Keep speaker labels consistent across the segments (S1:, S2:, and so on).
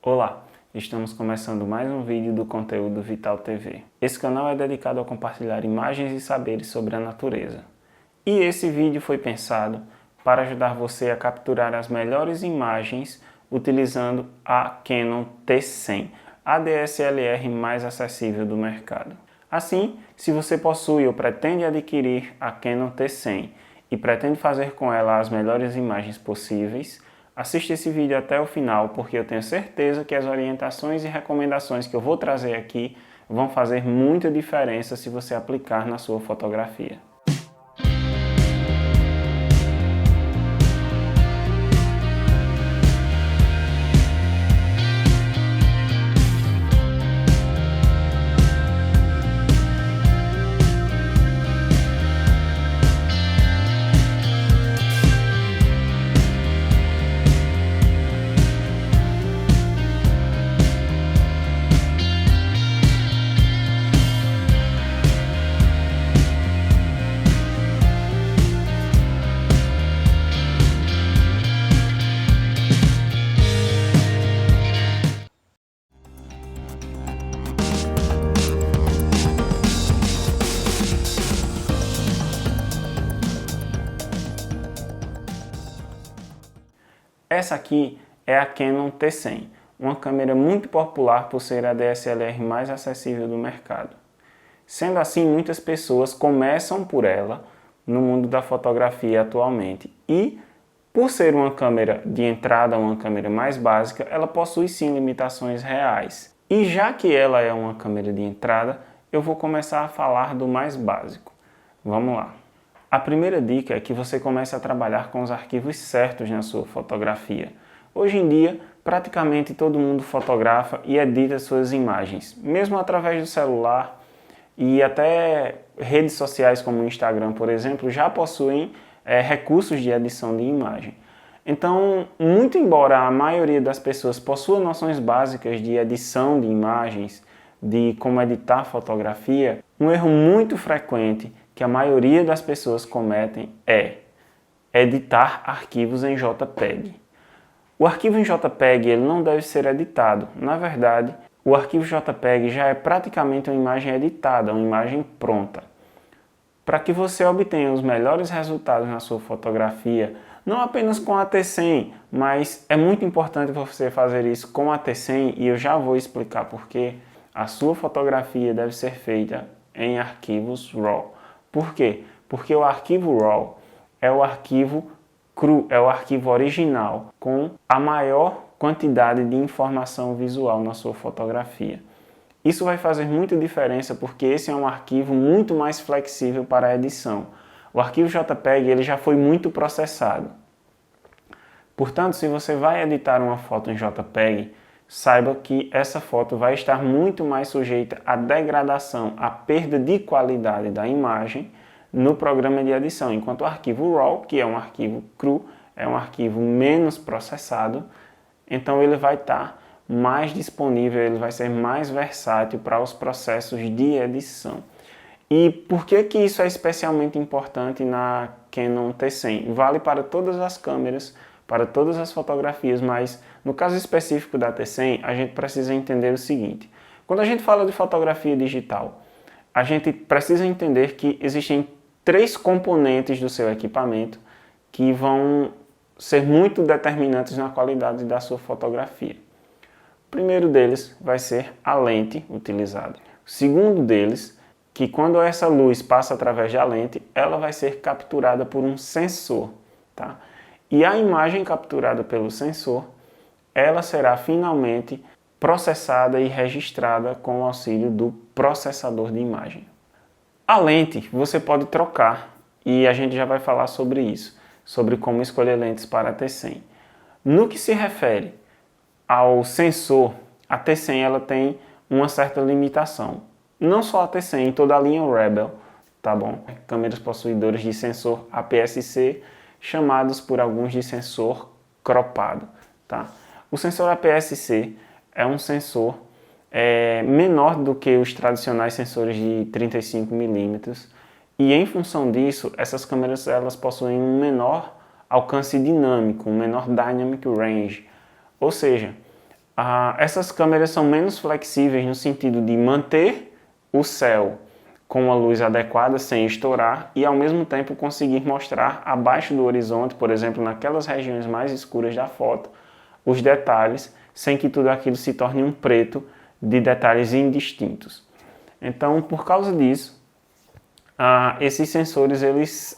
S1: Olá, estamos começando mais um vídeo do conteúdo Vital TV. Esse canal é dedicado a compartilhar imagens e saberes sobre a natureza. E esse vídeo foi pensado para ajudar você a capturar as melhores imagens utilizando a Canon T100, a DSLR mais acessível do mercado. Assim, se você possui ou pretende adquirir a Canon T100 e pretende fazer com ela as melhores imagens possíveis, assista esse vídeo até o final, porque eu tenho certeza que as orientações e recomendações que eu vou trazer aqui vão fazer muita diferença se você aplicar na sua fotografia. Essa aqui é a Canon T100, uma câmera muito popular por ser a DSLR mais acessível do mercado. Sendo assim, muitas pessoas começam por ela no mundo da fotografia atualmente e, por ser uma câmera de entrada, uma câmera mais básica, ela possui sim limitações reais. E já que ela é uma câmera de entrada, eu vou começar a falar do mais básico. Vamos lá. A primeira dica é que você comece a trabalhar com os arquivos certos na sua fotografia. Hoje em dia, praticamente todo mundo fotografa e edita suas imagens, mesmo através do celular, e até redes sociais como o Instagram, por exemplo, já possuem recursos de edição de imagem. Então, muito embora a maioria das pessoas possua noções básicas de edição de imagens, de como editar fotografia, um erro muito frequente que a maioria das pessoas cometem é editar arquivos em JPEG. O arquivo em JPEG ele não deve ser editado. Na verdade, o arquivo JPEG já é praticamente uma imagem editada, uma imagem pronta. Para que você obtenha os melhores resultados na sua fotografia, não apenas com a T100, mas é muito importante você fazer isso com a T100 e eu já vou explicar por quê. A sua fotografia deve ser feita em arquivos RAW. Por quê? Porque o arquivo RAW é o arquivo cru, é o arquivo original com a maior quantidade de informação visual na sua fotografia. Isso vai fazer muita diferença porque esse é um arquivo muito mais flexível para a edição. O arquivo JPEG ele já foi muito processado. Portanto, se você vai editar uma foto em JPEG, saiba que essa foto vai estar muito mais sujeita à degradação, à perda de qualidade da imagem no programa de edição, enquanto o arquivo RAW, que é um arquivo cru, é um arquivo menos processado, então ele vai estar mais disponível, ele vai ser mais versátil para os processos de edição. E por que que isso é especialmente importante na Canon T100? Vale para todas as câmeras, para todas as fotografias, mas no caso específico da T100, a gente precisa entender o seguinte. Quando a gente fala de fotografia digital, a gente precisa entender que existem três componentes do seu equipamento que vão ser muito determinantes na qualidade da sua fotografia. O primeiro deles vai ser a lente utilizada. O segundo deles, que quando essa luz passa através da lente, ela vai ser capturada por um sensor, tá? E a imagem capturada pelo sensor, ela será finalmente processada e registrada com o auxílio do processador de imagem. A lente você pode trocar e a gente já vai falar sobre isso, sobre como escolher lentes para a T100. No que se refere ao sensor, a T100 ela tem uma certa limitação. Não só a T100, toda a linha Rebel, tá bom? Câmeras possuidoras de sensor APS-C, chamados por alguns de sensor cropado, tá? O sensor APS-C é um sensor menor do que os tradicionais sensores de 35 mm e em função disso, essas câmeras elas possuem um menor alcance dinâmico, um menor dynamic range, ou seja, Essas câmeras são menos flexíveis no sentido de manter o céu com a luz adequada sem estourar e ao mesmo tempo conseguir mostrar abaixo do horizonte, por exemplo, naquelas regiões mais escuras da foto, os detalhes sem que tudo aquilo se torne um preto de detalhes indistintos. Então, por causa disso, esses sensores eles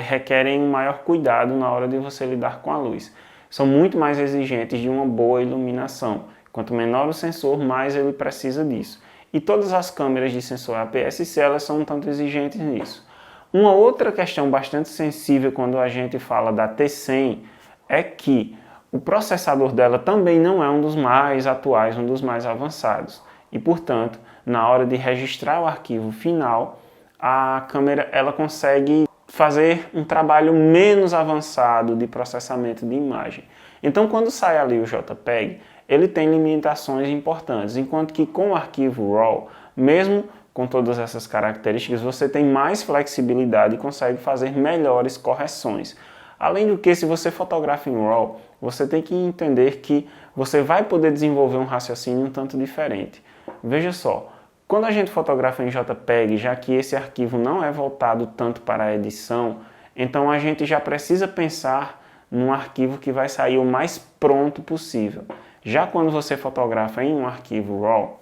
S1: requerem um maior cuidado na hora de você lidar com a luz. São muito mais exigentes de uma boa iluminação. Quanto menor o sensor, mais ele precisa disso. E todas as câmeras de sensor APS-C elas são um tanto exigentes nisso. Uma outra questão bastante sensível quando a gente fala da T100 é que o processador dela também não é um dos mais atuais, um dos mais avançados. E, portanto, na hora de registrar o arquivo final, a câmera ela consegue fazer um trabalho menos avançado de processamento de imagem. Então, quando sai ali o JPEG, ele tem limitações importantes, enquanto que com o arquivo RAW, mesmo com todas essas características, você tem mais flexibilidade e consegue fazer melhores correções. Além do que, se você fotografa em RAW, você tem que entender que você vai poder desenvolver um raciocínio um tanto diferente. Veja só, quando a gente fotografa em JPEG, já que esse arquivo não é voltado tanto para a edição, então a gente já precisa pensar num arquivo que vai sair o mais pronto possível. Já quando você fotografa em um arquivo RAW,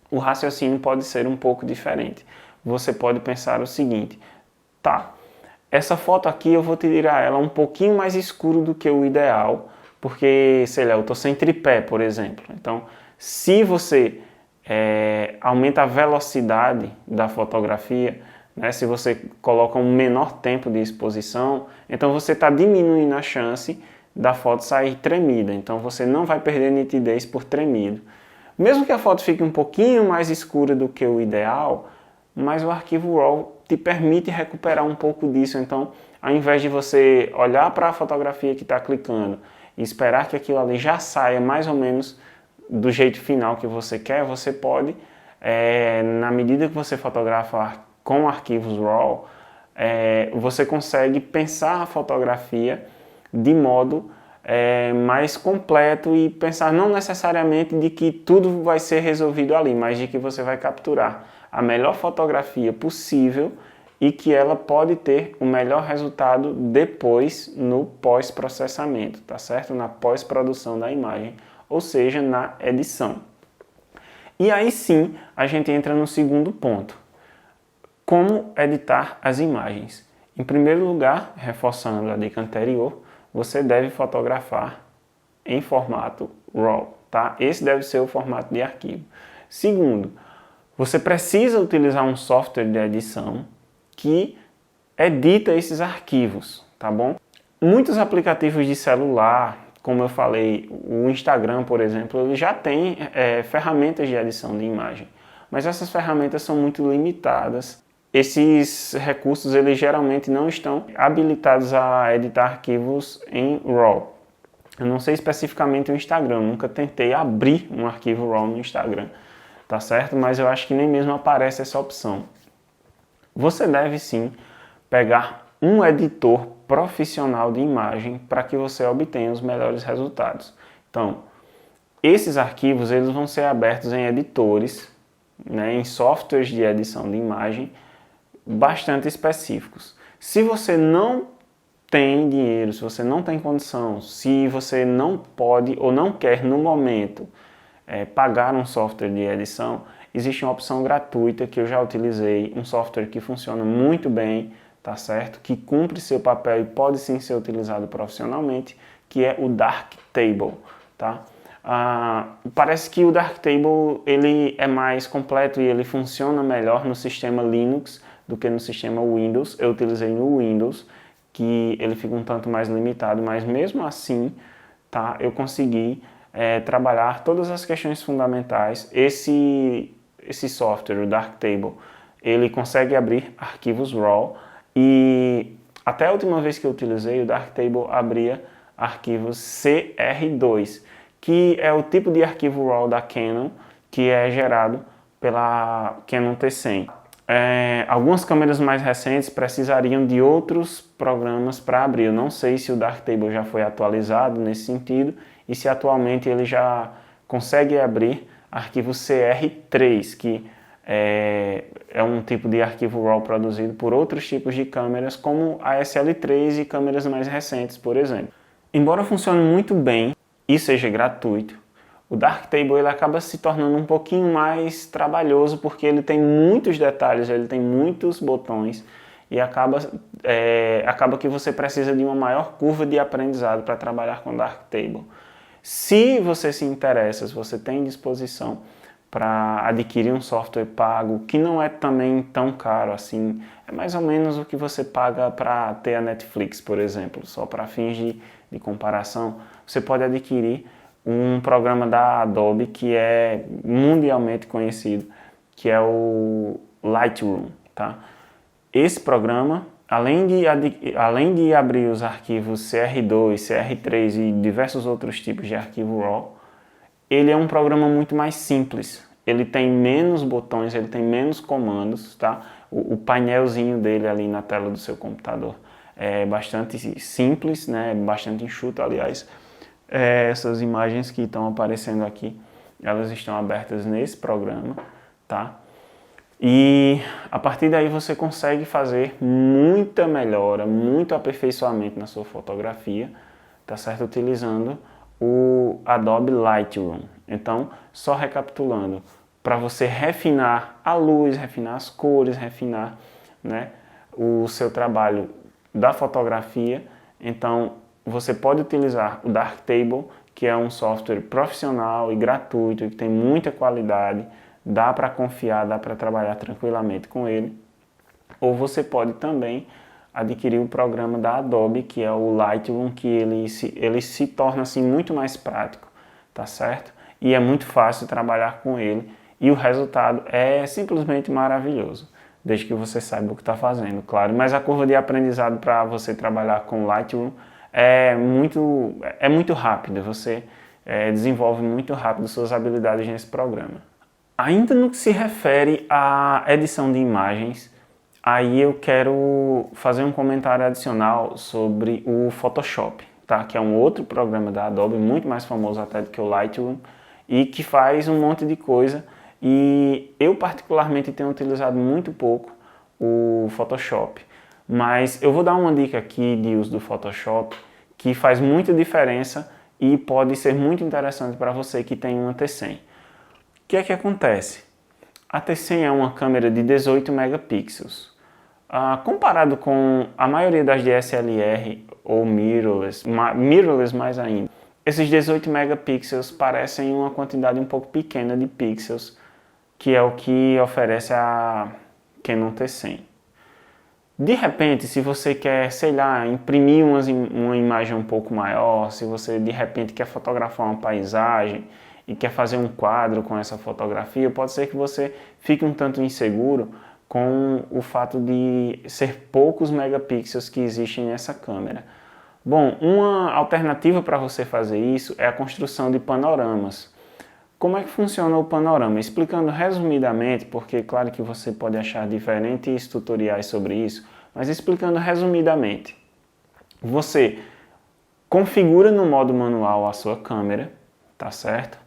S1: o raciocínio pode ser um pouco diferente. Você pode pensar o seguinte: tá, essa foto aqui eu vou tirar ela um pouquinho mais escuro do que o ideal, porque, sei lá, eu estou sem tripé, por exemplo. Então, se você aumenta a velocidade da fotografia, né, se você coloca um menor tempo de exposição, então você está diminuindo a chance da foto sair tremida. Então você não vai perder nitidez por tremido. Mesmo que a foto fique um pouquinho mais escura do que o ideal, mas o arquivo RAW te permite recuperar um pouco disso. Então, ao invés de você olhar para a fotografia que está clicando e esperar que aquilo ali já saia mais ou menos do jeito final que você quer, você pode, na medida que você fotografa com arquivos RAW, você consegue pensar a fotografia de modo mais completo e pensar não necessariamente de que tudo vai ser resolvido ali, mas de que você vai capturar a melhor fotografia possível e que ela pode ter o melhor resultado depois no pós-processamento, tá certo? Na pós-produção da imagem, ou seja, na edição. E aí sim, a gente entra no segundo ponto. Como editar as imagens? Em primeiro lugar, reforçando a dica anterior, você deve fotografar em formato RAW, tá? Esse deve ser o formato de arquivo. Segundo, você precisa utilizar um software de edição que edita esses arquivos, tá bom? Muitos aplicativos de celular, como eu falei, o Instagram, por exemplo, ele já tem ferramentas de edição de imagem, mas essas ferramentas são muito limitadas. Esses recursos eles geralmente não estão habilitados a editar arquivos em RAW. Eu não sei especificamente o Instagram, nunca tentei abrir um arquivo RAW no Instagram, tá certo? Mas eu acho que nem mesmo aparece essa opção. Você deve sim pegar um editor profissional de imagem para que você obtenha os melhores resultados. Então, esses arquivos eles vão ser abertos em editores, né, em softwares de edição de imagem bastante específicos. Se você não tem dinheiro, se você não tem condição, se você não pode ou não quer no momento pagar um software de edição, existe uma opção gratuita que eu já utilizei, um software que funciona muito bem, tá certo? Que cumpre seu papel e pode sim ser utilizado profissionalmente, que é o Darktable, tá? Parece que o Darktable ele é mais completo e ele funciona melhor no sistema Linux do que no sistema Windows. Eu utilizei no Windows, que ele fica um tanto mais limitado, mas mesmo assim, tá, eu consegui trabalhar todas as questões fundamentais. Esse software, o Darktable, ele consegue abrir arquivos RAW e até a última vez que eu utilizei, o Darktable abria arquivos CR2, que é o tipo de arquivo RAW da Canon que é gerado pela Canon T100. Algumas câmeras mais recentes precisariam de outros programas para abrir. Eu não sei se o Darktable já foi atualizado nesse sentido e se atualmente ele já consegue abrir arquivo CR3, que é um tipo de arquivo RAW produzido por outros tipos de câmeras, como a SL3 e câmeras mais recentes, por exemplo. Embora funcione muito bem e seja gratuito, o Darktable ele acaba se tornando um pouquinho mais trabalhoso, porque ele tem muitos detalhes, ele tem muitos botões, e acaba que você precisa de uma maior curva de aprendizado para trabalhar com Darktable. Se você se interessa, se você tem disposição para adquirir um software pago, que não é também tão caro assim, é mais ou menos o que você paga para ter a Netflix, por exemplo, só para fins de comparação, você pode adquirir um programa da Adobe que é mundialmente conhecido, que é o Lightroom, tá? Esse programa, além de abrir os arquivos CR2, CR3 e diversos outros tipos de arquivo RAW, ele é um programa muito mais simples. Ele tem menos botões, ele tem menos comandos, tá? O painelzinho dele ali na tela do seu computador é bastante simples, né? Bastante enxuto, aliás. Essas imagens que estão aparecendo aqui, elas estão abertas nesse programa, tá? E a partir daí você consegue fazer muita melhora, muito aperfeiçoamento na sua fotografia, tá certo? Utilizando o Adobe Lightroom. Então, só recapitulando, para você refinar a luz, refinar as cores, refinar, né, o seu trabalho da fotografia, então você pode utilizar o Darktable, que é um software profissional e gratuito, que tem muita qualidade, dá para confiar, dá para trabalhar tranquilamente com ele. Ou você pode também adquirir o programa da Adobe, que é o Lightroom, que ele se torna assim muito mais prático, tá certo? E é muito fácil trabalhar com ele e o resultado é simplesmente maravilhoso, desde que você saiba o que está fazendo, claro. Mas a curva de aprendizado para você trabalhar com o Lightroom é muito rápida, você desenvolve muito rápido suas habilidades nesse programa. Ainda no que se refere à edição de imagens, aí eu quero fazer um comentário adicional sobre o Photoshop, tá? Que é um outro programa da Adobe, muito mais famoso até do que o Lightroom, e que faz um monte de coisa, e eu particularmente tenho utilizado muito pouco o Photoshop. Mas eu vou dar uma dica aqui de uso do Photoshop que faz muita diferença e pode ser muito interessante para você que tem uma T100. O que é que acontece? A T100 é uma câmera de 18 megapixels. Comparado com a maioria das DSLR ou mirrorless mais ainda, esses 18 megapixels parecem uma quantidade um pouco pequena de pixels, que é o que oferece a Canon T100. De repente, se você quer, sei lá, imprimir uma imagem um pouco maior, se você de repente quer fotografar uma paisagem e quer fazer um quadro com essa fotografia, pode ser que você fique um tanto inseguro com o fato de ser poucos megapixels que existem nessa câmera. Bom, uma alternativa para você fazer isso é a construção de panoramas. Como é que funciona o panorama? Explicando resumidamente, porque claro que você pode achar diferentes tutoriais sobre isso, mas explicando resumidamente, você configura no modo manual a sua câmera, tá certo?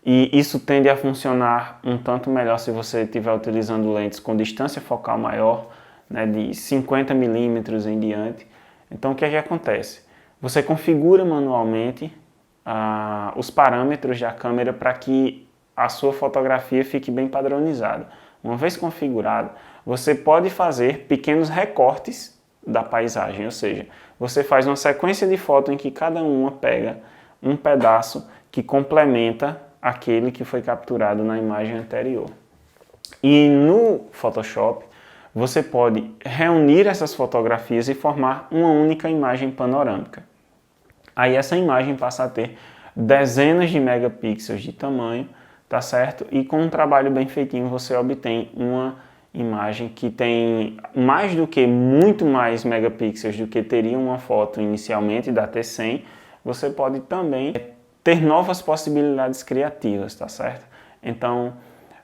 S1: E isso tende a funcionar um tanto melhor se você estiver utilizando lentes com distância focal maior, né, de 50 milímetros em diante. Então o que é que acontece? Você configura manualmente os parâmetros da câmera para que a sua fotografia fique bem padronizada. Uma vez configurado, você pode fazer pequenos recortes da paisagem, ou seja, você faz uma sequência de fotos em que cada uma pega um pedaço que complementa aquele que foi capturado na imagem anterior. E no Photoshop, você pode reunir essas fotografias e formar uma única imagem panorâmica. Aí essa imagem passa a ter dezenas de megapixels de tamanho, tá certo? E com um trabalho bem feitinho você obtém uma imagem que tem muito mais megapixels do que teria uma foto inicialmente da T100. Você pode também ter novas possibilidades criativas, tá certo? Então,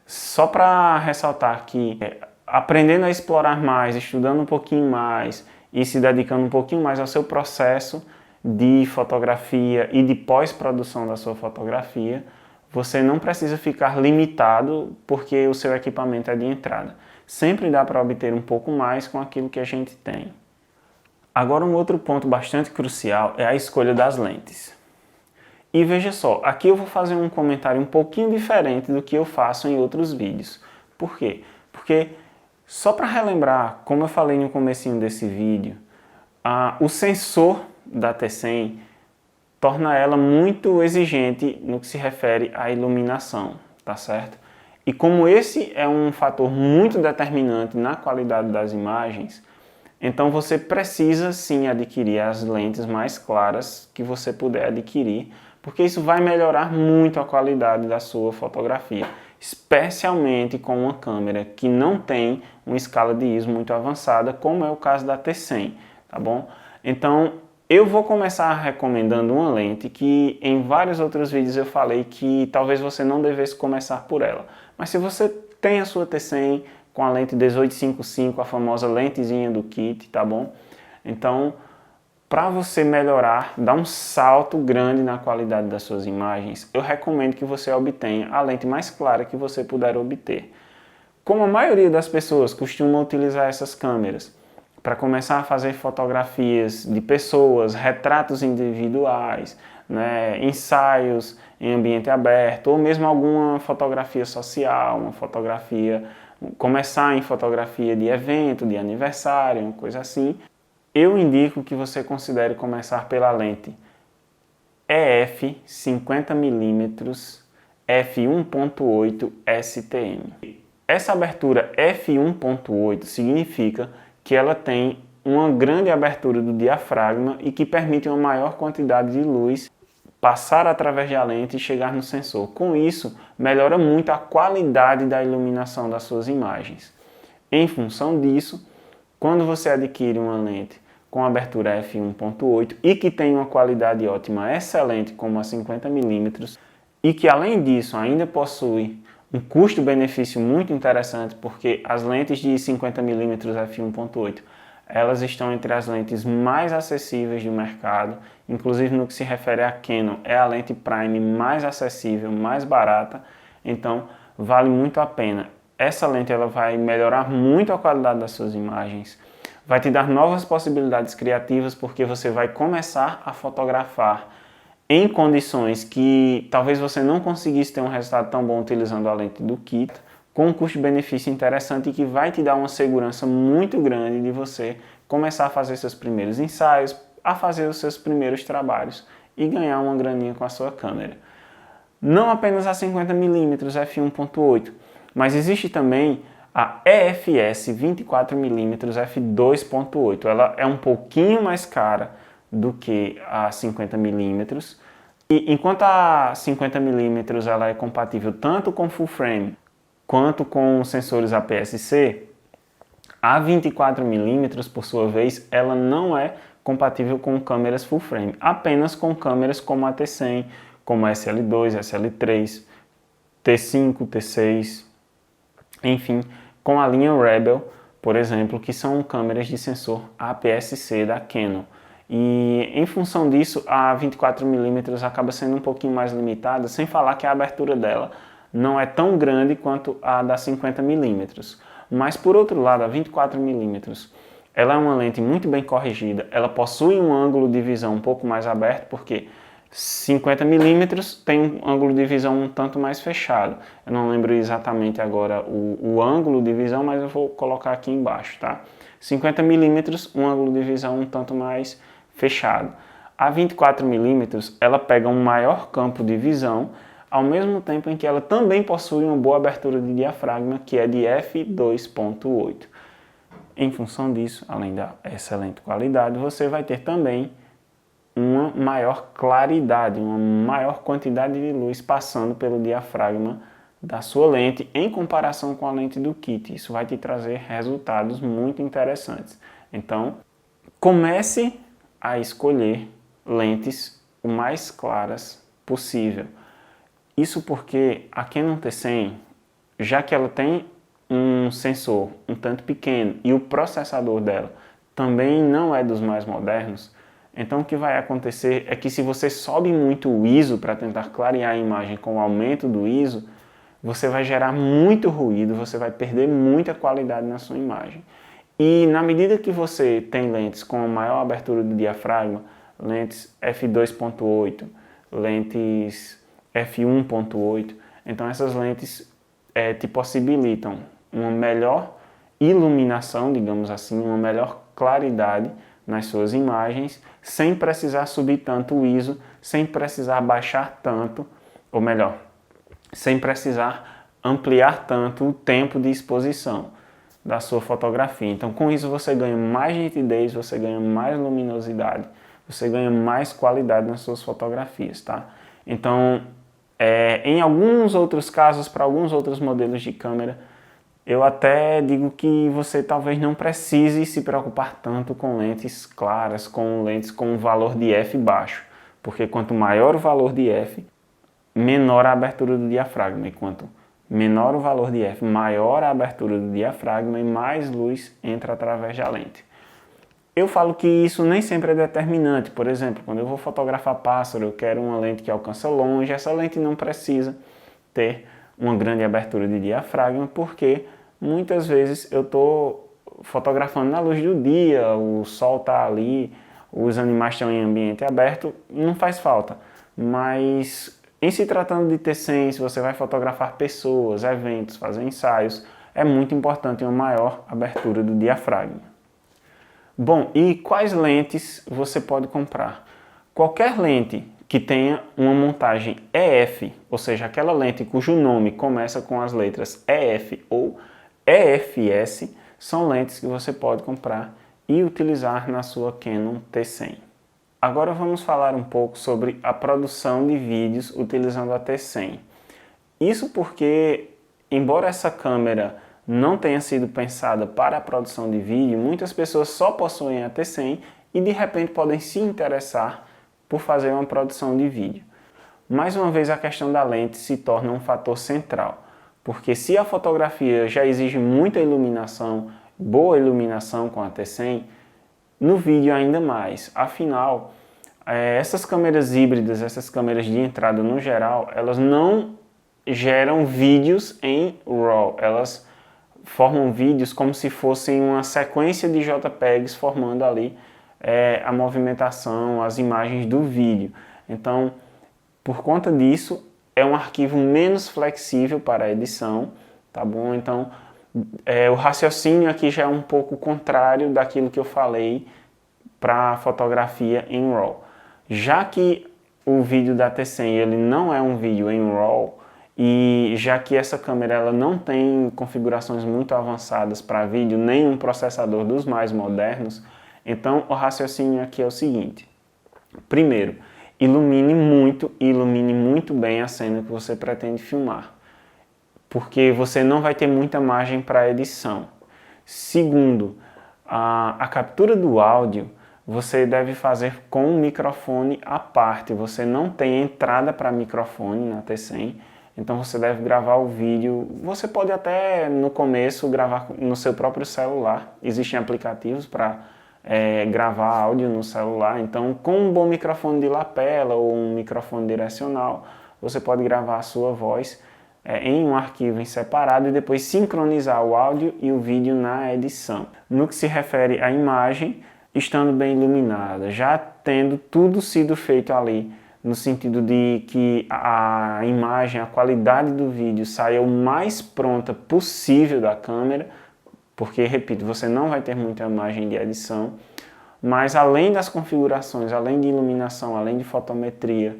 S1: só para ressaltar que aprendendo a explorar mais, estudando um pouquinho mais e se dedicando um pouquinho mais ao seu processo de fotografia e de pós-produção da sua fotografia, você não precisa ficar limitado porque o seu equipamento é de entrada. Sempre dá para obter um pouco mais com aquilo que a gente tem. Agora, um outro ponto bastante crucial é a escolha das lentes. E veja só, aqui eu vou fazer um comentário um pouquinho diferente do que eu faço em outros vídeos. Por quê? Porque, só para relembrar, como eu falei no comecinho desse vídeo, o sensor da T100 torna ela muito exigente no que se refere à iluminação, tá certo? E como esse é um fator muito determinante na qualidade das imagens, então você precisa sim adquirir as lentes mais claras que você puder adquirir, porque isso vai melhorar muito a qualidade da sua fotografia, especialmente com uma câmera que não tem uma escala de ISO muito avançada, como é o caso da T100, tá bom? Então, eu vou começar recomendando uma lente que em vários outros vídeos eu falei que talvez você não devesse começar por ela. Mas se você tem a sua T100 com a lente 1855, a famosa lentezinha do kit, tá bom? Então, para você melhorar, dar um salto grande na qualidade das suas imagens, eu recomendo que você obtenha a lente mais clara que você puder obter. Como a maioria das pessoas costuma utilizar essas câmeras para começar a fazer fotografias de pessoas, retratos individuais, né, ensaios em ambiente aberto, ou mesmo alguma fotografia social, uma fotografia, começar em fotografia de evento, de aniversário, uma coisa assim, eu indico que você considere começar pela lente EF 50mm f1.8 STM. Essa abertura f1.8 significa que ela tem uma grande abertura do diafragma e que permite uma maior quantidade de luz passar através da lente e chegar no sensor. Com isso, melhora muito a qualidade da iluminação das suas imagens. Em função disso, quando você adquire uma lente com abertura f1.8 e que tem uma qualidade ótima excelente como a 50mm e que além disso ainda possui um custo-benefício muito interessante, porque as lentes de 50mm f1.8 elas estão entre as lentes mais acessíveis do mercado, inclusive no que se refere à Canon, é a lente Prime mais acessível, mais barata, então vale muito a pena. Essa lente ela vai melhorar muito a qualidade das suas imagens, vai te dar novas possibilidades criativas, porque você vai começar a fotografar em condições que talvez você não conseguisse ter um resultado tão bom utilizando a lente do kit, com um custo-benefício interessante e que vai te dar uma segurança muito grande de você começar a fazer seus primeiros ensaios, a fazer os seus primeiros trabalhos e ganhar uma graninha com a sua câmera. Não apenas a 50mm f1.8, mas existe também a EFS 24mm f2.8. Ela é um pouquinho mais cara do que a 50mm, e enquanto a 50mm ela é compatível tanto com full frame quanto com sensores APS-C, a 24mm, por sua vez, ela não é compatível com câmeras full frame, apenas com câmeras como a T100, como a SL2, SL3, T5, T6, enfim, com a linha Rebel, por exemplo, que são câmeras de sensor APS-C da Canon. E em função disso, a 24mm acaba sendo um pouquinho mais limitada, sem falar que a abertura dela não é tão grande quanto a da 50mm. Mas por outro lado, a 24mm, ela é uma lente muito bem corrigida, ela possui um ângulo de visão um pouco mais aberto, porque 50mm tem um ângulo de visão um tanto mais fechado. Eu não lembro exatamente agora o ângulo de visão, mas eu vou colocar aqui embaixo, tá? 50mm, um ângulo de visão um tanto mais fechado. A 24mm, ela pega um maior campo de visão, ao mesmo tempo em que ela também possui uma boa abertura de diafragma, que é de f2.8. Em função disso, além da excelente qualidade, você vai ter também uma maior claridade, uma maior quantidade de luz passando pelo diafragma da sua lente em comparação com a lente do kit. Isso vai te trazer resultados muito interessantes. Então, comece a escolher lentes o mais claras possível. Isso porque a Canon T100, já que ela tem um sensor um tanto pequeno e o processador dela também não é dos mais modernos, Então o que vai acontecer é que se você sobe muito o ISO para tentar clarear a imagem com o aumento do ISO, você vai gerar muito ruído, você vai perder muita qualidade na sua imagem. E na medida que você tem lentes com maior abertura do diafragma, lentes f2.8, lentes f1.8, então essas lentes te possibilitam uma melhor iluminação, digamos assim, uma melhor claridade nas suas imagens, sem precisar subir tanto o ISO, sem precisar baixar tanto, ou melhor, sem precisar ampliar tanto o tempo de exposição da sua fotografia. Então, com isso você ganha mais nitidez, você ganha mais luminosidade, você ganha mais qualidade nas suas fotografias, tá? Então, em alguns outros casos, para alguns outros modelos de câmera, eu até digo que você talvez não precise se preocupar tanto com lentes claras, com lentes com um valor de f baixo, porque quanto maior o valor de f, menor a abertura do diafragma, e quanto menor o valor de f, maior a abertura do diafragma e mais luz entra através da lente. Eu falo que isso nem sempre é determinante. Por exemplo, quando eu vou fotografar pássaro, eu quero uma lente que alcança longe, essa lente não precisa ter uma grande abertura de diafragma, porque muitas vezes eu estou fotografando na luz do dia, o sol está ali, os animais estão em ambiente aberto, não faz falta. Mas em se tratando de T100, se você vai fotografar pessoas, eventos, fazer ensaios, é muito importante uma maior abertura do diafragma. Bom, e quais lentes você pode comprar? Qualquer lente que tenha uma montagem EF, ou seja, aquela lente cujo nome começa com as letras EF ou EFS, são lentes que você pode comprar e utilizar na sua Canon T100. Agora vamos falar um pouco sobre a produção de vídeos utilizando a T100. Isso porque, embora essa câmera não tenha sido pensada para a produção de vídeo, muitas pessoas só possuem a T100 e de repente podem se interessar por fazer uma produção de vídeo. Mais uma vez a questão da lente se torna um fator central, porque se a fotografia já exige muita iluminação, boa iluminação com a T100, no vídeo ainda mais. Afinal, essas câmeras híbridas, essas câmeras de entrada no geral, elas não geram vídeos em RAW, elas formam vídeos como se fossem uma sequência de JPEGs formando ali a movimentação, as imagens do vídeo. Então, por conta disso, é um arquivo menos flexível para a edição, tá bom? Então, o raciocínio aqui já é um pouco contrário daquilo que eu falei para a fotografia em RAW. Já que o vídeo da T100 ele não é um vídeo em RAW, e já que essa câmera ela não tem configurações muito avançadas para vídeo, nem um processador dos mais modernos, então o raciocínio aqui é o seguinte. Primeiro, ilumine muito bem a cena que você pretende filmar, porque você não vai ter muita margem para edição. Segundo, a captura do áudio você deve fazer com um microfone à parte, você não tem entrada para microfone na T100, então você deve gravar o vídeo, você pode até no começo gravar no seu próprio celular, existem aplicativos para gravar áudio no celular, então com um bom microfone de lapela ou um microfone direcional, você pode gravar a sua voz em um arquivo em separado e depois sincronizar o áudio e o vídeo na edição. No que se refere à imagem, estando bem iluminada, já tendo tudo sido feito ali, no sentido de que a imagem, a qualidade do vídeo saia o mais pronta possível da câmera, porque, repito, você não vai ter muita imagem de edição, mas além das configurações, além de iluminação, além de fotometria,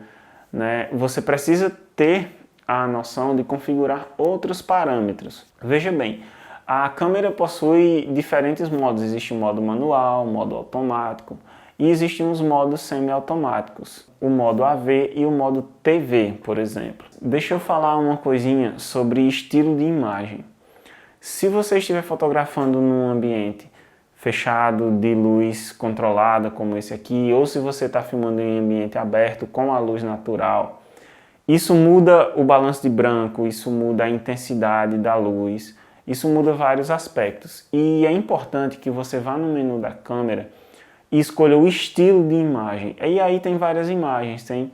S1: né, você precisa ter a noção de configurar outros parâmetros. Veja bem, a câmera possui diferentes modos, existe o modo manual, o modo automático, e existem os modos semiautomáticos, o modo AV e o modo TV, por exemplo. Deixa eu falar uma coisinha sobre estilo de imagem. Se você estiver fotografando num ambiente fechado, de luz controlada, como esse aqui, ou se você está filmando em ambiente aberto, com a luz natural, isso muda o balanço de branco, isso muda a intensidade da luz, isso muda vários aspectos. E é importante que você vá no menu da câmera e escolha o estilo de imagem. E aí tem várias imagens, tem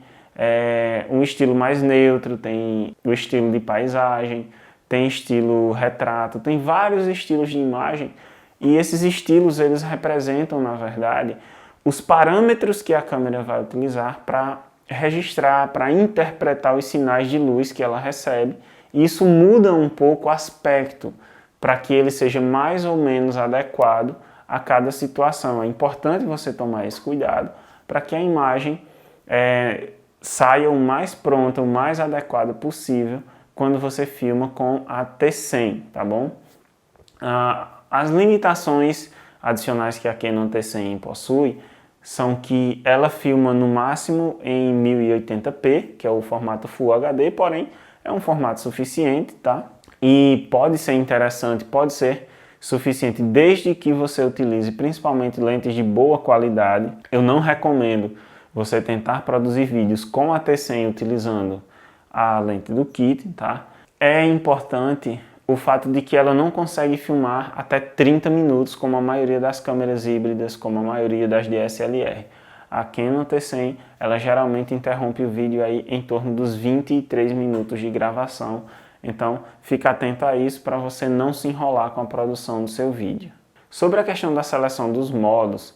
S1: um estilo mais neutro, tem o estilo de paisagem, tem estilo retrato, tem vários estilos de imagem, e esses estilos eles representam, na verdade, os parâmetros que a câmera vai utilizar para registrar, para interpretar os sinais de luz que ela recebe, e isso muda um pouco o aspecto para que ele seja mais ou menos adequado a cada situação. É importante você tomar esse cuidado para que a imagem saia o mais pronta, o mais adequada possível quando você filma com a T100, tá bom? As limitações adicionais que a Canon T100 possui são que ela filma no máximo em 1080p, que é o formato Full HD, porém é um formato suficiente, tá? E pode ser interessante, pode ser suficiente desde que você utilize principalmente lentes de boa qualidade. Eu não recomendo você tentar produzir vídeos com a T100 utilizando a lente do kit, tá? É importante o fato de que ela não consegue filmar até 30 minutos, como a maioria das câmeras híbridas, como a maioria das DSLR. A Canon T100, ela geralmente interrompe o vídeo aí em torno dos 23 minutos de gravação. Então, fica atento a isso para você não se enrolar com a produção do seu vídeo. Sobre a questão da seleção dos modos,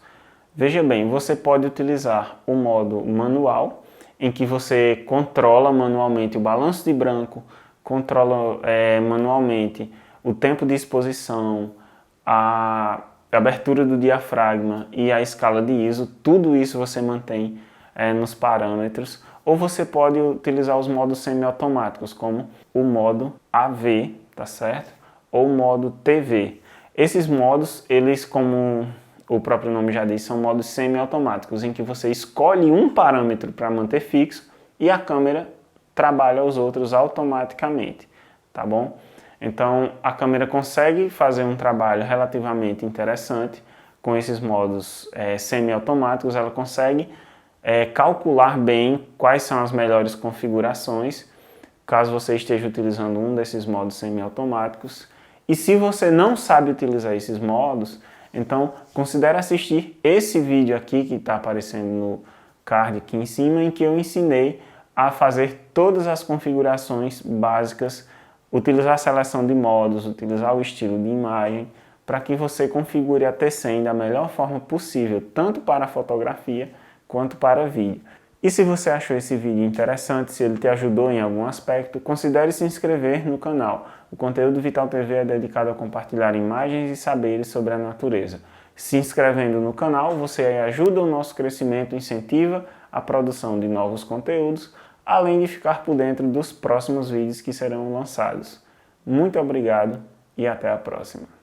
S1: veja bem, você pode utilizar o modo manual, em que você controla manualmente o balanço de branco, controla manualmente o tempo de exposição, a abertura do diafragma e a escala de ISO, tudo isso você mantém nos parâmetros. Ou você pode utilizar os modos semiautomáticos, como o modo AV, tá certo? Ou o modo TV. Esses modos, eles, como o próprio nome já diz, são modos semiautomáticos, em que você escolhe um parâmetro para manter fixo e a câmera trabalha os outros automaticamente, tá bom? Então a câmera consegue fazer um trabalho relativamente interessante com esses modos semiautomáticos. Ela consegue calcular bem quais são as melhores configurações, caso você esteja utilizando um desses modos semiautomáticos. E se você não sabe utilizar esses modos, então considere assistir esse vídeo aqui que está aparecendo no card aqui em cima, em que eu ensinei a fazer todas as configurações básicas, utilizar a seleção de modos, utilizar o estilo de imagem, para que você configure a T100 da melhor forma possível, tanto para fotografia quanto para vídeo. E se você achou esse vídeo interessante, se ele te ajudou em algum aspecto, considere se inscrever no canal. O conteúdo Vital TV é dedicado a compartilhar imagens e saberes sobre a natureza. Se inscrevendo no canal, você ajuda o nosso crescimento, incentiva a produção de novos conteúdos, além de ficar por dentro dos próximos vídeos que serão lançados. Muito obrigado e até a próxima.